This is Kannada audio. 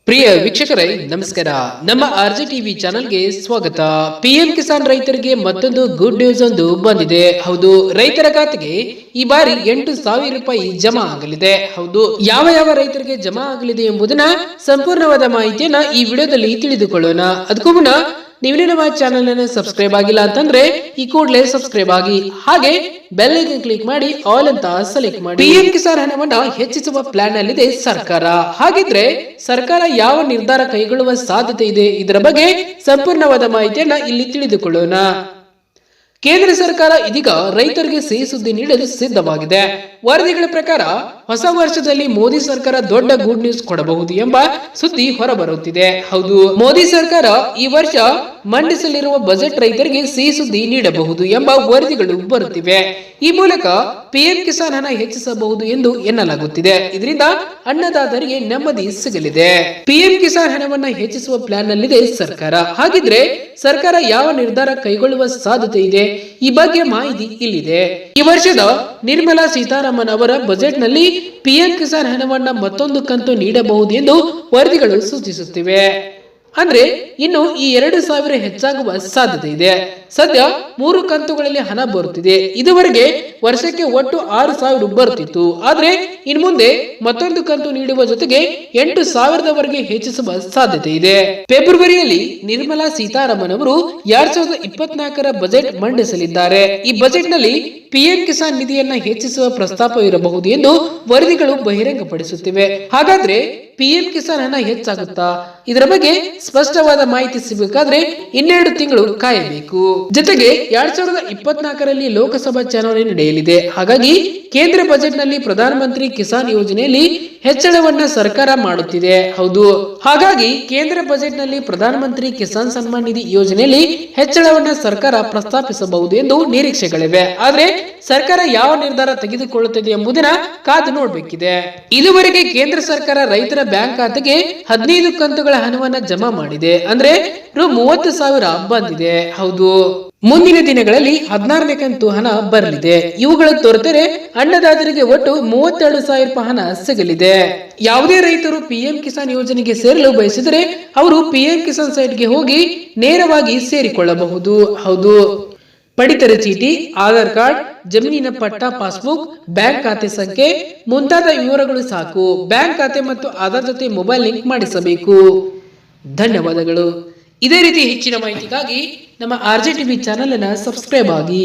ಪ್ರಿಯ ವೀಕ್ಷಕರೇ ನಮಸ್ಕಾರ. ನಮ್ಮ ಆರ್ಜೆ ಟಿವಿ ಚಾನೆಲ್ಗೆ ಸ್ವಾಗತ. ಪಿಎಂ ಕಿಸಾನ್ ರೈತರಿಗೆ ಮತ್ತೊಂದು ಗುಡ್ ನ್ಯೂಸ್ ಒಂದು ಬಂದಿದೆ. ಹೌದು, ರೈತರ ಖಾತೆಗೆ ಈ ಬಾರಿ 8,000 ರೂಪಾಯಿ ಜಮಾ ಆಗಲಿದೆ. ಹೌದು, ಯಾವ ರೈತರಿಗೆ ಜಮಾ ಆಗಲಿದೆ ಎಂಬುದನ್ನ ಸಂಪೂರ್ಣವಾದ ಮಾಹಿತಿಯನ್ನ ಈ ವಿಡಿಯೋದಲ್ಲಿ ತಿಳಿದುಕೊಳ್ಳೋಣ. ಅದಕ್ಕೂ ಮುನ್ನ ನೀವು ನಮ್ಮ ಚಾನೆಲ್ ಅನ್ನು ಸಬ್ಸ್ಕ್ರೈಬ್ ಆಗಿಲ್ಲ ಅಂತಂದ್ರೆ ಈ ಕೂಡಲೇ ಸಬ್ಸ್ಕ್ರೈಬ್ ಆಗಿ, ಹಾಗೆ ಬೆಲ್ ಐಕಾನ್ ಕ್ಲಿಕ್ ಮಾಡಿ ಆಲ್ ಅಂತ ಸೆಲೆಕ್ಟ್ ಮಾಡಿ. ಪಿಎಂ ಕಿಸಾನ್ ಹಣವನ್ನ ಹೆಚ್ಚಿಸುವ ಪ್ಲಾನ್ ಅಲ್ಲಿದೆ ಸರ್ಕಾರ. ಹಾಗಿದ್ರೆ ಸರ್ಕಾರ ಯಾವ ನಿರ್ಧಾರ ಕೈಗೊಳ್ಳುವ ಸಾಧ್ಯತೆ ಇದೆ, ಇದರ ಬಗ್ಗೆ ಸಂಪೂರ್ಣವಾದ ಮಾಹಿತಿಯನ್ನ ಇಲ್ಲಿ ತಿಳಿದುಕೊಳ್ಳೋಣ. ಕೇಂದ್ರ ಸರ್ಕಾರ ಇದೀಗ ರೈತರಿಗೆ ಸಿಹಿ ಸುದ್ದಿ ನೀಡಲು ಸಿದ್ಧವಾಗಿದೆ. ವರದಿಗಳ ಪ್ರಕಾರ ಹೊಸ ವರ್ಷದಲ್ಲಿ ಮೋದಿ ಸರ್ಕಾರ ದೊಡ್ಡ ಗುಡ್ ನ್ಯೂಸ್ ಕೊಡಬಹುದು ಎಂಬ ಸುದ್ದಿ ಹೊರಬರುತ್ತಿದೆ. ಹೌದು, ಮೋದಿ ಸರ್ಕಾರ ಈ ವರ್ಷ ಮಂಡಿಸಲಿರುವ ಬಜೆಟ್ ರೈತರಿಗೆ ಸಿಹಿ ಸುದ್ದಿ ನೀಡಬಹುದು ಎಂಬ ವರದಿಗಳು ಬರುತ್ತಿವೆ. ಈ ಮೂಲಕ ಪಿಎಂ ಕಿಸಾನ್ ಹಣ ಹೆಚ್ಚಿಸಬಹುದು ಎಂದು ಎನ್ನಲಾಗುತ್ತಿದೆ. ಇದರಿಂದ ಅನ್ನದಾತರಿಗೆ ನೆಮ್ಮದಿ ಸಿಗಲಿದೆ. ಪಿಎಂ ಕಿಸಾನ್ ಹಣವನ್ನ ಹೆಚ್ಚಿಸುವ ಪ್ಲಾನ್ ನಲ್ಲಿದೆ ಸರ್ಕಾರ. ಹಾಗಿದ್ರೆ ಸರ್ಕಾರ ಯಾವ ನಿರ್ಧಾರ ಕೈಗೊಳ್ಳುವ ಸಾಧ್ಯತೆ ಇದೆ, ಈ ಬಗ್ಗೆ ಮಾಹಿತಿ ಇಲ್ಲಿದೆ. ಈ ವರ್ಷದ ನಿರ್ಮಲಾ ಸೀತಾರಾಮನ್ ಅವರ ಬಜೆಟ್ ನಲ್ಲಿ ಪಿಎಂ ಕಿಸಾನ್ ಹಣವನ್ನ ಮತ್ತೊಂದು ಕಂತು ನೀಡಬಹುದು ಎಂದು ವರದಿಗಳು ಸೂಚಿಸುತ್ತಿವೆ. ಅಂದ್ರೆ ಇನ್ನು ಈ 2,000 ಹೆಚ್ಚಾಗುವ ಸಾಧ್ಯತೆ ಇದೆ. ಸದ್ಯ 3 ಕಂತುಗಳಲ್ಲಿ ಹಣ ಬರುತ್ತಿದೆ. ಇದುವರೆಗೆ ವರ್ಷಕ್ಕೆ ಒಟ್ಟು 6,000 ಬರುತ್ತಿತ್ತು. ಆದ್ರೆ ಇನ್ನು ಮುಂದೆ ಮತ್ತೊಂದು ಕಂತು ನೀಡುವ ಜೊತೆಗೆ 8,000 ಹೆಚ್ಚಿಸುವ ಸಾಧ್ಯತೆ ಇದೆ. ಫೆಬ್ರವರಿಯಲ್ಲಿ ನಿರ್ಮಲಾ ಸೀತಾರಾಮನ್ ಅವರು 2024ರ ಬಜೆಟ್ ಮಂಡಿಸಲಿದ್ದಾರೆ. ಈ ಬಜೆಟ್ ನಲ್ಲಿ ಪಿಎಂ ಕಿಸಾನ್ ನಿಧಿಯನ್ನ ಹೆಚ್ಚಿಸುವ ಪ್ರಸ್ತಾಪವಿರಬಹುದು ಎಂದು ವರದಿಗಳು ಬಹಿರಂಗಪಡಿಸುತ್ತಿವೆ. ಹಾಗಾದ್ರೆ ಪಿಎಂ ಕಿಸಾನ್ ಹಣ ಹೆಚ್ಚಾಗುತ್ತಾ? ಇದರ ಬಗ್ಗೆ ಸ್ಪಷ್ಟವಾದ ಮಾಹಿತಿ ಸಿಗಬೇಕಾದ್ರೆ 12 ತಿಂಗಳು ಕಾಯಬೇಕು. ಜೊತೆಗೆ 2024ರಲ್ಲಿ ಲೋಕಸಭಾ ಚುನಾವಣೆ ನಡೆಯಲಿದೆ. ಹಾಗಾಗಿ ಕೇಂದ್ರ ಬಜೆಟ್ ನಲ್ಲಿ ಪ್ರಧಾನಮಂತ್ರಿ ಕಿಸಾನ್ ಯೋಜನೆಯಲ್ಲಿ ಹೆಚ್ಚಳವನ್ನ ಸರ್ಕಾರ ಮಾಡುತ್ತಿದೆ. ಹೌದು, ಹಾಗಾಗಿ ಕೇಂದ್ರ ಬಜೆಟ್ ನಲ್ಲಿ ಪ್ರಧಾನಮಂತ್ರಿ ಕಿಸಾನ್ ಸನ್ಮಾನ್ ನಿಧಿ ಯೋಜನೆಯಲ್ಲಿ ಹೆಚ್ಚಳವನ್ನ ಸರ್ಕಾರ ಪ್ರಸ್ತಾಪಿಸಬಹುದು ಎಂದು ನಿರೀಕ್ಷೆಗಳಿವೆ. ಆದ್ರೆ ಸರ್ಕಾರ ಯಾವ ನಿರ್ಧಾರ ತೆಗೆದುಕೊಳ್ಳುತ್ತದೆ ಎಂಬುದನ್ನ ಕಾದು ನೋಡಬೇಕಿದೆ. ಇದುವರೆಗೆ ಕೇಂದ್ರ ಸರ್ಕಾರ ರೈತರ ಬ್ಯಾಂಕ್ ಖಾತೆಗೆ 15 ಕಂತುಗಳ ಹಣವನ್ನ ಜಮಾ ಮಾಡಿದೆ. ಅಂದ್ರೆ ರು 30,000 ಬಂದಿದೆ. ಹೌದು, ಮುಂದಿನ ದಿನಗಳಲ್ಲಿ 16ನೇ ಕಂತು ಹಣ ಬರಲಿದೆ. ಇವುಗಳ ತೊರೆತರೆ ಅನ್ನದಾತರಿಗೆ ಒಟ್ಟು 32,000 ರೂಪಾಯಿ ಹಣ ಸಿಗಲಿದೆ. ಯಾವುದೇ ರೈತರು ಪಿಎಂ ಕಿಸಾನ್ ಯೋಜನೆಗೆ ಸೇರಲು ಬಯಸಿದರೆ ಅವರು ಪಿಎಂ ಕಿಸಾನ್ ಸೈಟ್ಗೆ ಹೋಗಿ ನೇರವಾಗಿ ಸೇರಿಕೊಳ್ಳಬಹುದು. ಹೌದು, ಪಡಿತರ ಚೀಟಿ, ಆಧಾರ್ ಕಾರ್ಡ್, ಜಮೀನಿನ ಪಟ್ಟ, ಪಾಸ್ಬುಕ್, ಬ್ಯಾಂಕ್ ಖಾತೆ ಸಂಖ್ಯೆ ಮುಂತಾದ ವಿವರಗಳು ಸಾಕು. ಬ್ಯಾಂಕ್ ಖಾತೆ ಮತ್ತು ಆಧಾರ್ ಜೊತೆ ಮೊಬೈಲ್ ಲಿಂಕ್ ಮಾಡಿಸಬೇಕು. ಧನ್ಯವಾದಗಳು. ಇದೇ ರೀತಿ ಹೆಚ್ಚಿನ ಮಾಹಿತಿಗಾಗಿ ನಮ್ಮ ಆರ್ಜೆ ಟಿವಿ ಚಾನೆಲ್ ಅನ್ನು ಸಬ್ಸ್ಕ್ರೈಬ್ ಆಗಿ.